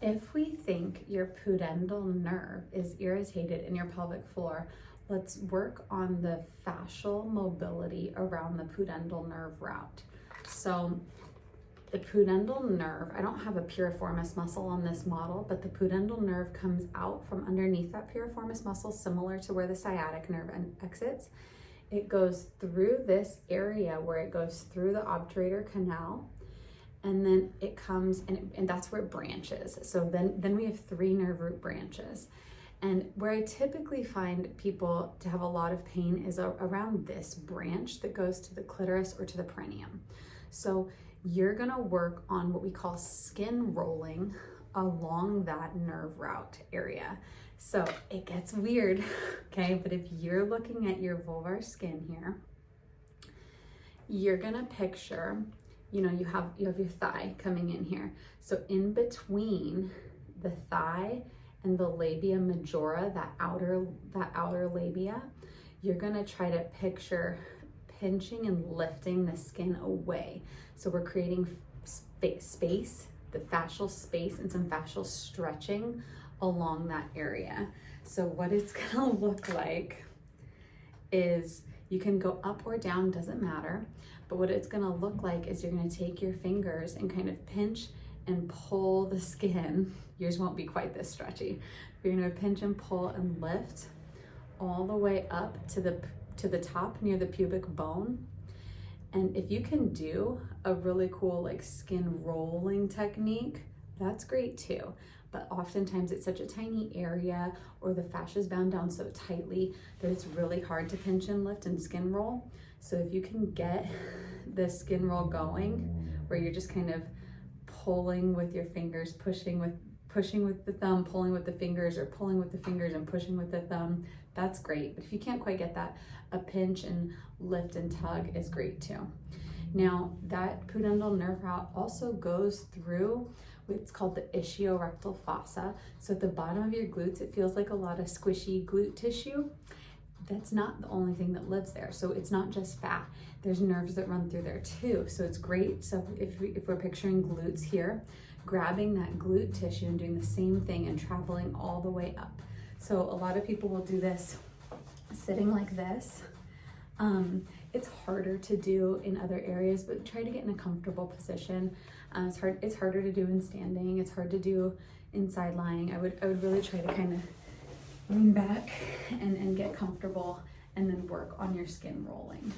If we think your pudendal nerve is irritated in your pelvic floor, let's work on the fascial mobility around the pudendal nerve route. So the pudendal nerve, I don't have a piriformis muscle on this model, but the pudendal nerve comes out from underneath that piriformis muscle, similar to where the sciatic nerve exits. It goes through this area where it goes through the obturator canal, and then it comes and that's where it branches. So then we have 3 nerve root branches. And where I typically find people to have a lot of pain is around this branch that goes to the clitoris or to the perineum. So you're gonna work on what we call skin rolling along that nerve route area. So it gets weird, okay? But if you're looking at your vulvar skin here, you're gonna picture, you have your thigh coming in here. So in between the thigh and the labia majora, that outer labia, you're gonna try to picture pinching and lifting the skin away. So we're creating space, the fascial space, and some fascial stretching along that area. So what it's gonna look like is, you can go up or down, doesn't matter, but what it's gonna look like is you're gonna take your fingers and kind of pinch and pull the skin. Yours won't be quite this stretchy. You're gonna pinch and pull and lift all the way up to the top near the pubic bone. And if you can do a really cool like skin rolling technique, that's great too. But oftentimes it's such a tiny area, or the fascia is bound down so tightly that it's really hard to pinch and lift and skin roll. So if you can get the skin roll going, where you're just kind of pulling with your fingers, pushing with the thumb, pulling with the fingers, or pulling with the fingers and pushing with the thumb, that's great. But if you can't quite get that, a pinch and lift and tug is great too. Now, that pudendal nerve route also goes through what's called the ischiorectal fossa. So at the bottom of your glutes, it feels like a lot of squishy glute tissue. That's not the only thing that lives there. So it's not just fat. There's nerves that run through there too. So it's great. So if we're picturing glutes here, grabbing that glute tissue and doing the same thing and traveling all the way up. So a lot of people will do this sitting like this. It's harder to do in other areas, but try to get in a comfortable position. It's harder to do in standing. It's hard to do in side lying. I would really try to kind of lean back and get comfortable, and then work on your skin rolling.